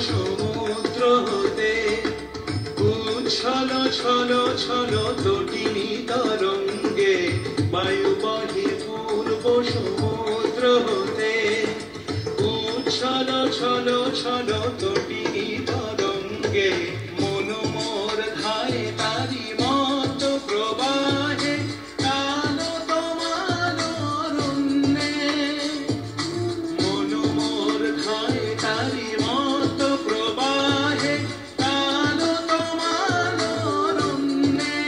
সমুদ্র হতে উচ্ছল ছল ছল তটিনী তরঙ্গে, বায়ু বহে পূর্ব সমুদ্র হতে উচ্ছল ছল ছল তটিনী তরঙ্গে, মন মোর ধায়ে তারি মত প্রবাহে কালো তোমার অরণ্যে, মন মোর ধায়ে তারি মত প্রবাহে কালো তোমার অরণ্যে,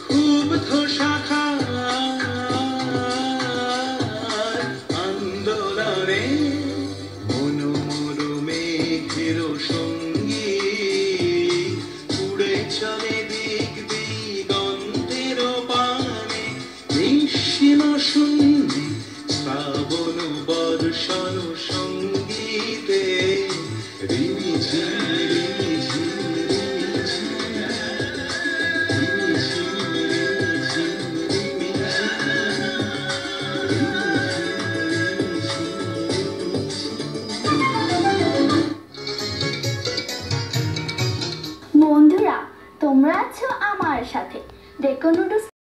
ক্ষুব্ধ শাখার আন্দোলনে মন মোর মেঘের সঙ্গী, উড়ে চলে দিক দিগন্তের পানে, নিঃসীম শূন্যে শ্রাবণ বর্ষণ সঙ্গীতে রিমি ঝিমি